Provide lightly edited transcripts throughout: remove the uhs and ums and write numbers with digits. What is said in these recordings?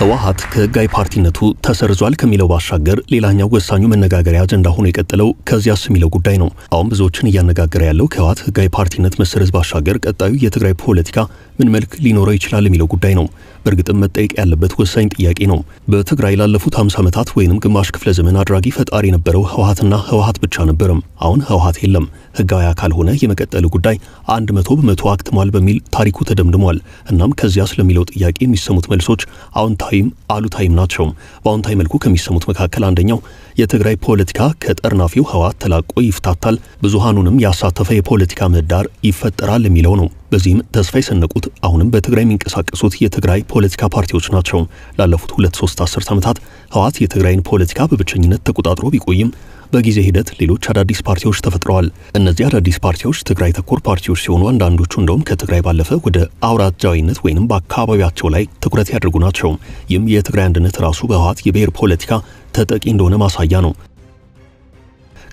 ህወሓት ከህጋዊ ፓርቲነቱ ተሰርዟል ከሚለው ባሻገር ሌላኛው ወሳኙ መነጋገሪያ አጀንዳ ሆኖ የቀጠለው ከዚያስ የሚለው ጉዳይ ነው። አሁን ብዙዎችን እያነጋገረ ያለው ከህወሓት ህጋዊ ፓርቲነት መሰረዝ ባሻገር ቀጣዩ የትግራይ ፖለቲካ ምን መልክ ሊኖረው ይችላል የሚለው ጉዳይ ነው። በእርግጥም መጠየቅ ያለበት ወሳኝ ጥያቄ ነው። በትግራይ ላለፉት 50 ዓመታት ወይንም ግማሽ ክፍለ ዘመን አድራጊ ፈጣሪ የነበረው ህወሓትና ህወሓት ብቻ ነበርም። አሁን ህወሓት የለም። ህጋዊ አካል ሆነ የመቀጠሉ ጉዳይ 100% አክትሟል በሚል ታሪኩ ተደምድሟል። እናም ከዚያ ስለሚለው ጥያቄ የሚሰሙት መልሶች አዎንታዊም አሉታዊም ናቸው። በአዎንታዊ መልኩ ከሚሰሙት መካከል አንደኛው የትግራይ ፖለቲካ ከጠርናፊው ህወሓት ተላቆ ይፍታታል፣ ብዙሃኑንም ያሳተፈ የፖለቲካ ምህዳር ይፈጠራል የሚለው ነው። በዚህም ተስፋ የሰነቁት አሁንም በትግራይ የሚንቀሳቀሱት የትግራይ ፖለቲካ ፓርቲዎች ናቸው። ላለፉት 2-3 አስርት ዓመታት ህወሓት የትግራይን ፖለቲካ በብቸኝነት ተቆጣጥሮ ቢቆይም በጊዜ ሂደት ሌሎች አዳዲስ ፓርቲዎች ተፈጥረዋል። እነዚህ አዳዲስ ፓርቲዎች ትግራይ ተኮር ፓርቲዎች ሲሆኑ አንዳንዶቹ እንደውም ከትግራይ ባለፈ ወደ አውራጃዊነት ወይንም በአካባቢያቸው ላይ ትኩረት ያደርጉ ናቸው። ይህም የትግራይ አንድነት ራሱ በህወሓት የብሔር ፖለቲካ ተጠቂ እንደሆነ ማሳያ ነው።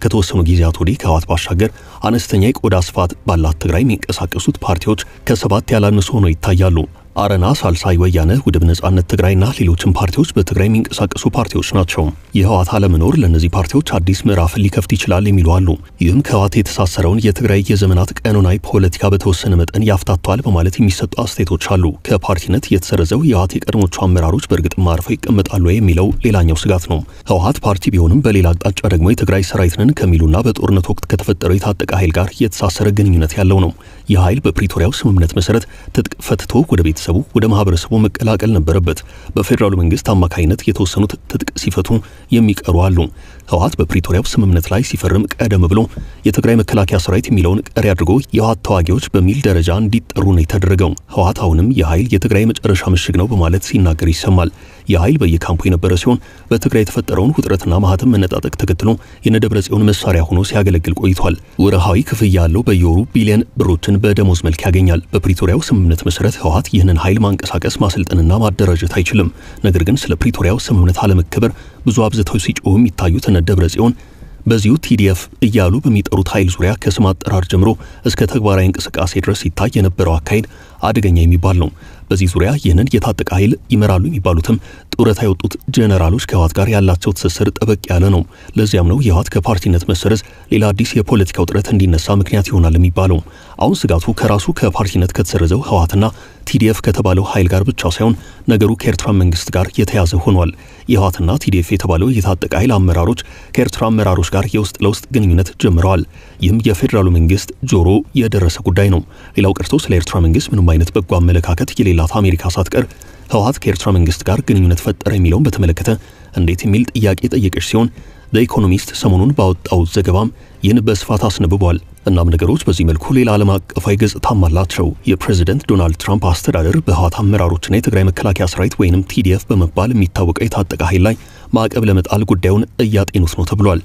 ከተወሰኑ ጊዜያት ወዲህ ከህወሓት ባሻገር አነስተኛ የቆዳ ስፋት ባላት ትግራይ የሚንቀሳቀሱት ፓርቲዎች ከ7 ያላነሱ ሆነው ይታያሉ። አረና፣ ሳልሳይ ወያነ፣ ውድብ ነጻነት ትግራይና ሌሎችም ፓርቲዎች በትግራይ የሚንቀሳቀሱ ፓርቲዎች ናቸው። የህወሓት አለመኖር ለነዚህ ፓርቲዎች አዲስ ምዕራፍን ሊከፍት ይችላል የሚሉ አሉ። ይህም ከህወሓት የተሳሰረውን የትግራይ የዘመናት ቀኖናዊ ፖለቲካ በተወሰነ መጠን ያፍታቷል በማለት የሚሰጡ አስተያየቶች አሉ። ከፓርቲነት የተሰረዘው የህወሓት የቀድሞቹ አመራሮች በእርግጥም አርፈው ይቀመጣሉ የሚለው ሌላኛው ስጋት ነው። ህወሓት ፓርቲ ቢሆንም በሌላ አቅጣጫ ደግሞ የትግራይ ሰራዊትን ከሚሉና በጦርነት ወቅት ከተፈጠረው የታጠቀ ኃይል ጋር የተሳሰረ ግንኙነት ያለው ነው። ይህ ኃይል በፕሪቶሪያው ስምምነት መሰረት ትጥቅ ፈትቶ ወደ ቤተሰቡ ወደ ማህበረሰቡ መቀላቀል ነበረበት። በፌደራሉ መንግስት አማካይነት የተወሰኑት ትጥቅ ሲፈቱ የሚቀሩ አሉ። ህወሓት በፕሪቶሪያው ስምምነት ላይ ሲፈርም ቀደም ብሎ የትግራይ መከላከያ ሰራዊት የሚለውን ቀሪ አድርጎ የህወሓት ተዋጊዎች በሚል ደረጃ እንዲጠሩ ነው የተደረገው። ህወሓት አሁንም የኃይል የትግራይ መጨረሻ ምሽግ ነው በማለት ሲናገር ይሰማል። የኃይል በየካምፑ የነበረ ሲሆን በትግራይ የተፈጠረውን ውጥረትና ማህተም መነጣጠቅ ተከትሎ የነደብረጽዮን መሳሪያ ሆኖ ሲያገለግል ቆይቷል። ወርሃዊ ክፍያ ያለው በየወሩ ቢሊዮን ብሮችን በደሞዝ መልክ ያገኛል። በፕሪቶሪያው ስምምነት መሰረት ህወሓት ይህንን ኃይል ማንቀሳቀስ ማሰልጠንና ማደራጀት አይችልም። ነገር ግን ስለ ፕሪቶሪያው ስምምነት አለመከበር ብዙ አብዝተው ሲጮሁ የሚታዩት ነደብረጽዮን በዚሁ ቲዲኤፍ እያሉ በሚጠሩት ኃይል ዙሪያ ከስም አጠራር ጀምሮ እስከ ተግባራዊ እንቅስቃሴ ድረስ ሲታይ የነበረው አካሄድ አደገኛ የሚባል ነው። በዚህ ዙሪያ ይህንን የታጠቀ ኃይል ይመራሉ የሚባሉትም ጡረታ የወጡት ጄኔራሎች ከህወሓት ጋር ያላቸው ትስስር ጠበቅ ያለ ነው። ለዚያም ነው የህወሓት ከፓርቲነት መሰረዝ ሌላ አዲስ የፖለቲካ ውጥረት እንዲነሳ ምክንያት ይሆናል የሚባለው። አሁን ስጋቱ ከራሱ ከፓርቲነት ከተሰረዘው ህወሓትና ቲዲኤፍ ከተባለው ኃይል ጋር ብቻ ሳይሆን ነገሩ ከኤርትራ መንግስት ጋር የተያዘ ሆኗል። የህወሓትና ቲዲኤፍ የተባለው የታጠቀ ኃይል አመራሮች ከኤርትራ አመራሮች ጋር የውስጥ ለውስጥ ግንኙነት ጀምረዋል። ይህም የፌደራሉ መንግስት ጆሮ የደረሰ ጉዳይ ነው። ሌላው ቀርቶ ስለ ኤርትራ መንግስት ምንም አይነት በጎ አመለካከት የሌላት አሜሪካ ሳትቀር ህወሓት ከኤርትራ መንግስት ጋር ግንኙነት ፈጠረ የሚለውን በተመለከተ እንዴት የሚል ጥያቄ ጠየቀች ሲሆን ኢኮኖሚስት ሰሞኑን ባወጣው ዘገባም ይህን በስፋት አስነብቧል። እናም ነገሮች በዚህ መልኩ ሌላ ዓለም አቀፋዊ ገጽታም አላቸው። የፕሬዝዳንት ዶናልድ ትራምፕ አስተዳደር በህወሓት አመራሮችና የትግራይ መከላከያ ሰራዊት ወይንም ቲዲኤፍ በመባል የሚታወቀው የታጠቀ ኃይል ላይ ማዕቀብ ለመጣል ጉዳዩን እያጤኑት ነው ተብሏል።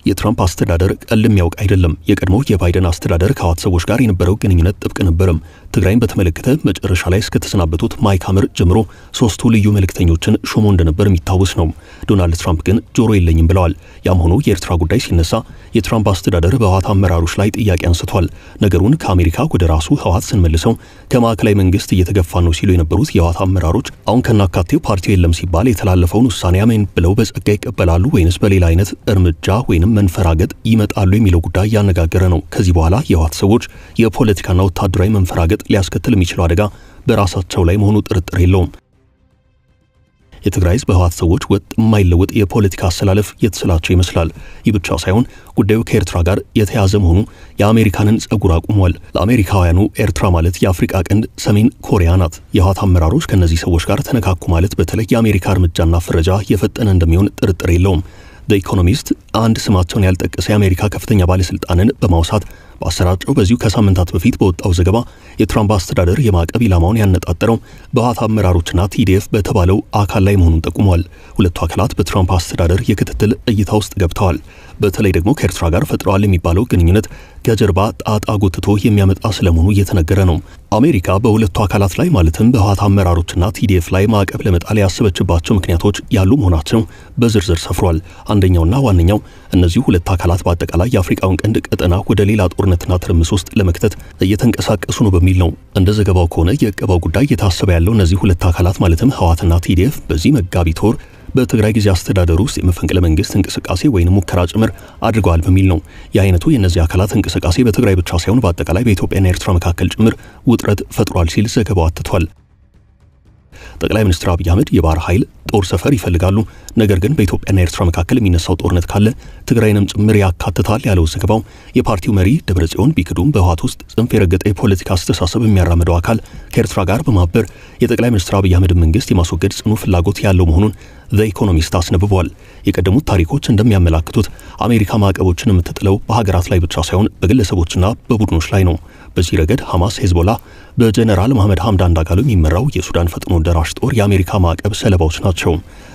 የትራምፕ አስተዳደር ቀልም ያውቅ አይደለም። የቀድሞው የባይደን አስተዳደር ከህወሓት ሰዎች ጋር የነበረው ግንኙነት ጥብቅ ነበርም። ትግራይን በተመለከተ መጨረሻ ላይ እስከተሰናበቱት ማይክ ሐመር ጀምሮ 3ቱ ልዩ መልእክተኞችን ሾሞ እንደነበር የሚታወስ ነው። ዶናልድ ትራምፕ ግን ጆሮ የለኝም ብለዋል። ያም ሆኖ የኤርትራ ጉዳይ ሲነሳ የትራምፕ አስተዳደር በህወሓት አመራሮች ላይ ጥያቄ አንስቷል። ነገሩን ከአሜሪካ ወደ ራሱ ህወሓት ስንመልሰው ከማዕከላዊ መንግስት እየተገፋ ነው ሲሉ የነበሩት የህወሓት አመራሮች አሁን ከናካቴው ፓርቲው የለም ሲባል የተላለፈውን ውሳኔ አሜን ብለው በጸጋ ይቀበላሉ ወይንስ በሌላ አይነት እርምጃ ወይንም መንፈራገጥ ይመጣሉ የሚለው ጉዳይ ያነጋገረ ነው። ከዚህ በኋላ የህወሓት ሰዎች የፖለቲካና ወታደራዊ መንፈራገጥ ሊያስከትል የሚችለው አደጋ በራሳቸው ላይ መሆኑ ጥርጥር የለውም። የትግራይ ህዝብ በህወሓት ሰዎች ወጥ የማይለወጥ የፖለቲካ አሰላለፍ የተሰላቸው ይመስላል። ይህ ብቻ ሳይሆን ጉዳዩ ከኤርትራ ጋር የተያዘ መሆኑ የአሜሪካንን ጸጉር አቁሟል። ለአሜሪካውያኑ ኤርትራ ማለት የአፍሪካ ቀንድ ሰሜን ኮሪያ ናት። የህወሓት አመራሮች ከነዚህ ሰዎች ጋር ተነካኩ ማለት በተለይ የአሜሪካ እርምጃና ፍረጃ የፈጠነ እንደሚሆን ጥርጥር የለውም። ኢኮኖሚስት አንድ ስማቸውን ያልጠቀሰ የአሜሪካ ከፍተኛ ባለስልጣንን በማውሳት ባሰራጨው በዚሁ ከሳምንታት በፊት በወጣው ዘገባ የትራምፕ አስተዳደር የማዕቀብ ኢላማውን ያነጣጠረው በህወሓት አመራሮችና ቲዲኤፍ በተባለው አካል ላይ መሆኑን ጠቁሟል። ሁለቱ አካላት በትራምፕ አስተዳደር የክትትል እይታ ውስጥ ገብተዋል። በተለይ ደግሞ ከኤርትራ ጋር ፈጥረዋል የሚባለው ግንኙነት ከጀርባ ጣጣ ጎትቶ የሚያመጣ ስለመሆኑ እየተነገረ ነው። አሜሪካ በሁለቱ አካላት ላይ ማለትም በህወሓት አመራሮችና ቲዲኤፍ ላይ ማዕቀብ ለመጣል ያሰበችባቸው ምክንያቶች ያሉ መሆናቸው በዝርዝር ሰፍሯል። አንደኛውና ዋነኛው እነዚህ ሁለት አካላት በአጠቃላይ የአፍሪካውን ቀንድ ቀጠና ወደ ሌላ ጦርነትና ትርምስ ውስጥ ለመክተት እየተንቀሳቀሱ ነው በሚል ነው። እንደ ዘገባው ከሆነ የዕቀባው ጉዳይ እየታሰበ ያለው እነዚህ ሁለት አካላት ማለትም ህወሓትና ቲዲኤፍ በዚህ መጋቢት ወር በትግራይ ጊዜ አስተዳደር ውስጥ የመፈንቅለ መንግስት እንቅስቃሴ ወይንም ሙከራ ጭምር አድርገዋል በሚል ነው። የአይነቱ የእነዚህ አካላት እንቅስቃሴ በትግራይ ብቻ ሳይሆን በአጠቃላይ በኢትዮጵያና ኤርትራ መካከል ጭምር ውጥረት ፈጥሯል ሲል ዘገባው አትቷል። ጠቅላይ ሚኒስትር አብይ አህመድ የባህር ኃይል ጦር ሰፈር ይፈልጋሉ፣ ነገር ግን በኢትዮጵያና ኤርትራ መካከል የሚነሳው ጦርነት ካለ ትግራይንም ጭምር ያካትታል ያለው ዘገባው የፓርቲው መሪ ደብረጽዮን ቢክዱም በህወሓት ውስጥ ጽንፍ የረገጠ የፖለቲካ አስተሳሰብ የሚያራምደው አካል ከኤርትራ ጋር በማበር የጠቅላይ ሚኒስትር አብይ አህመድ መንግስት የማስወገድ ጽኑ ፍላጎት ያለው መሆኑን ዘ ኢኮኖሚስት አስነብቧል። የቀደሙት ታሪኮች እንደሚያመላክቱት አሜሪካ ማዕቀቦችን የምትጥለው በሀገራት ላይ ብቻ ሳይሆን በግለሰቦችና በቡድኖች ላይ ነው። በዚህ ረገድ ሐማስ፣ ሄዝቦላ በጀነራል መሐመድ ሐምዳን ዳጋሎ የሚመራው የሱዳን ፈጥኖ ደራሽ ጦር የአሜሪካ ማዕቀብ ሰለባዎች ናቸው።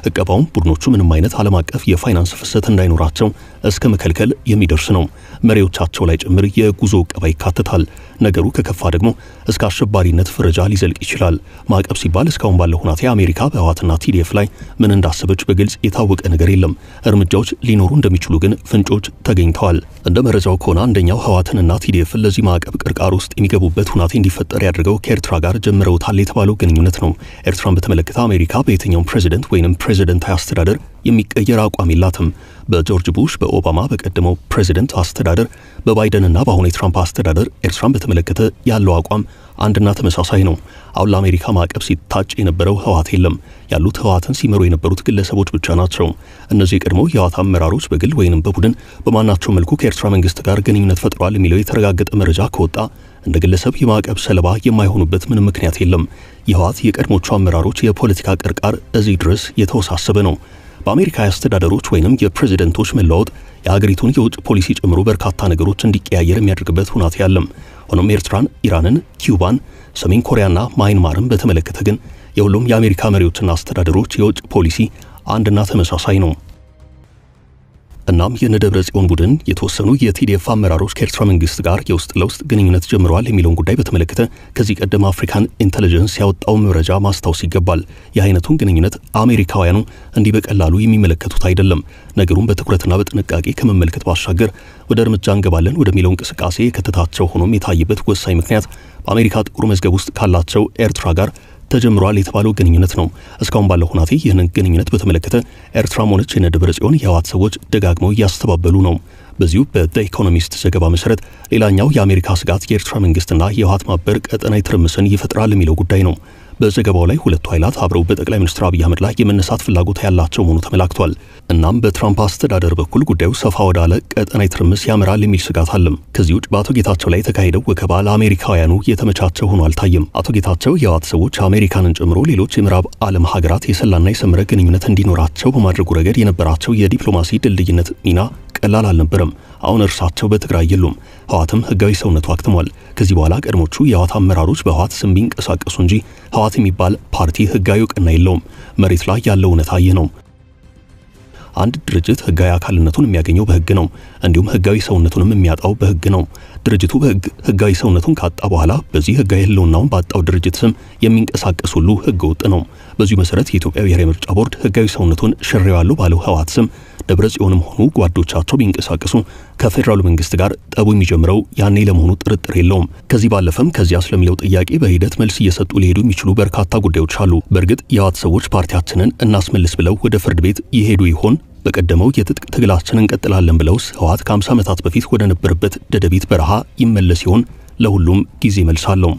ዕቀባውም ቡድኖቹ ምንም አይነት ዓለም አቀፍ የፋይናንስ ፍሰት እንዳይኖራቸው እስከ መከልከል የሚደርስ ነው። መሪዎቻቸው ላይ ጭምር የጉዞ ዕቀባ ይካተታል። ነገሩ ከከፋ ደግሞ እስከ አሸባሪነት ፍረጃ ሊዘልቅ ይችላል። ማዕቀብ ሲባል እስካሁን ባለው ሁኔታ አሜሪካ በህወሓትና ቲዲኤፍ ላይ ምን እንዳሰበች በግልጽ የታወቀ ነገር የለም። እርምጃዎች ሊኖሩ እንደሚችሉ ግን ፍንጮች ተገኝተዋል። እንደ መረጃው ከሆነ አንደኛው ህወሓትንና ቲዲኤፍን ለዚህ ማዕቀብ ቅርቃር ውስጥ የሚገቡበት ሁኔታ እንዲፈጠር ያደርገው ከኤርትራ ጋር ጀምረውታል የተባለው ግንኙነት ነው። ኤርትራን በተመለከተ አሜሪካ በየትኛውም ፕሬዚደንት ወይንም ፕሬዚደንታዊ አስተዳደር የሚቀየር አቋም የላትም። በጆርጅ ቡሽ፣ በኦባማ፣ በቀደመው ፕሬዚደንት አስተዳደር፣ በባይደንና በአሁኑ የትራምፕ አስተዳደር ኤርትራን በተመለከተ ያለው አቋም አንድና ተመሳሳይ ነው። አሁን ለአሜሪካ ማዕቀብ ሲታጭ የነበረው ህወሓት የለም። ያሉት ህወሓትን ሲመሩ የነበሩት ግለሰቦች ብቻ ናቸው። እነዚህ የቀድሞ የህወሓት አመራሮች በግል ወይንም በቡድን በማናቸው መልኩ ከኤርትራ መንግስት ጋር ግንኙነት ፈጥረዋል የሚለው የተረጋገጠ መረጃ ከወጣ እንደ ግለሰብ የማዕቀብ ሰለባ የማይሆኑበት ምንም ምክንያት የለም። የህወሓት የቀድሞቹ አመራሮች የፖለቲካ ቅርቃር እዚህ ድረስ የተወሳሰበ ነው። በአሜሪካ አስተዳደሮች ወይንም የፕሬዚደንቶች መለዋወጥ የሀገሪቱን የውጭ ፖሊሲ ጨምሮ በርካታ ነገሮች እንዲቀያየር የሚያደርግበት ሁኔታ ያለም። ሆኖም ኤርትራን፣ ኢራንን፣ ኪዩባን፣ ሰሜን ኮሪያና ማይንማርን በተመለከተ ግን የሁሉም የአሜሪካ መሪዎችና አስተዳደሮች የውጭ ፖሊሲ አንድና ተመሳሳይ ነው። እናም የደብረጽዮን ቡድን የተወሰኑ የቲዲኤፍ አመራሮች ከኤርትራ መንግስት ጋር የውስጥ ለውስጥ ግንኙነት ጀምረዋል የሚለውን ጉዳይ በተመለከተ ከዚህ ቀደም አፍሪካን ኢንተለጀንስ ያወጣው መረጃ ማስታወስ ይገባል። የአይነቱን ግንኙነት አሜሪካውያኑ እንዲህ በቀላሉ የሚመለከቱት አይደለም። ነገሩን በትኩረትና በጥንቃቄ ከመመልከት ባሻገር ወደ እርምጃ እንገባለን ወደሚለው እንቅስቃሴ የከተታቸው ሆኖም የታየበት ወሳኝ ምክንያት በአሜሪካ ጥቁር መዝገብ ውስጥ ካላቸው ኤርትራ ጋር ተጀምሯል የተባለው ግንኙነት ነው። እስካሁን ባለው ሁኔታ ይህንን ግንኙነት በተመለከተ ኤርትራም ሆነች የደብረጽዮን የህወሓት ሰዎች ደጋግመው እያስተባበሉ ነው። በዚሁ በዘ ኢኮኖሚስት ዘገባ መሰረት ሌላኛው የአሜሪካ ስጋት የኤርትራ መንግስትና የህወሓት ማበር ቀጠናዊ ትርምስን ይፈጥራል የሚለው ጉዳይ ነው። በዘገባው ላይ ሁለቱ ኃይላት አብረው በጠቅላይ ሚኒስትር አብይ አህመድ ላይ የመነሳት ፍላጎት ያላቸው መሆኑ ተመላክቷል። እናም በትራምፕ አስተዳደር በኩል ጉዳዩ ሰፋ ወዳለ ቀጠናዊ ትርምስ ያመራል የሚል ስጋት አለም። ከዚህ ውጭ በአቶ ጌታቸው ላይ የተካሄደው ወከባ ለአሜሪካውያኑ የተመቻቸ ሆኖ አልታየም። አቶ ጌታቸው የህወሓት ሰዎች አሜሪካንን ጨምሮ ሌሎች የምዕራብ ዓለም ሀገራት የሰላና የሰመረ ግንኙነት እንዲኖራቸው በማድረጉ ረገድ የነበራቸው የዲፕሎማሲ ድልድይነት ሚና ቀላል አልነበረም። አሁን እርሳቸው በትግራይ የሉም። ህወሓትም ህጋዊ ሰውነቱ አክትሟል። ከዚህ በኋላ ቀድሞቹ የህወሓት አመራሮች በህወሓት ስም ቢንቀሳቀሱ እንጂ ህወሓት የሚባል ፓርቲ ህጋዊ እውቅና የለውም። መሬት ላይ ያለው እውነታ ይህ ነው። አንድ ድርጅት ህጋዊ አካልነቱን የሚያገኘው በህግ ነው። እንዲሁም ህጋዊ ሰውነቱንም የሚያጣው በህግ ነው። ድርጅቱ በህግ ህጋዊ ሰውነቱን ካጣ በኋላ በዚህ ህጋዊ ህልውናውን ባጣው ድርጅት ስም የሚንቀሳቀስ ሁሉ ህገ ወጥ ነው። በዚሁ መሰረት የኢትዮጵያ ብሔራዊ ምርጫ ቦርድ ህጋዊ ሰውነቱን ሽሬዋለሁ ባለው ህወሓት ስም ደብረጽዮንም ሆኑ ጓዶቻቸው ቢንቀሳቀሱ ከፌደራሉ መንግስት ጋር ጠቡ የሚጀምረው ያኔ ለመሆኑ ጥርጥር የለውም። ከዚህ ባለፈም ከዚያ ስለሚለው ጥያቄ በሂደት መልስ እየሰጡ ሊሄዱ የሚችሉ በርካታ ጉዳዮች አሉ። በእርግጥ የህወሓት ሰዎች ፓርቲያችንን እናስመልስ ብለው ወደ ፍርድ ቤት ይሄዱ ይሆን? በቀደመው የትጥቅ ትግላችንን እንቀጥላለን ብለውስ ህወሓት ከ50 ዓመታት በፊት ወደ ነበረበት ደደቢት በረሃ ይመለስ ይሆን? ለሁሉም ጊዜ መልስ አለው።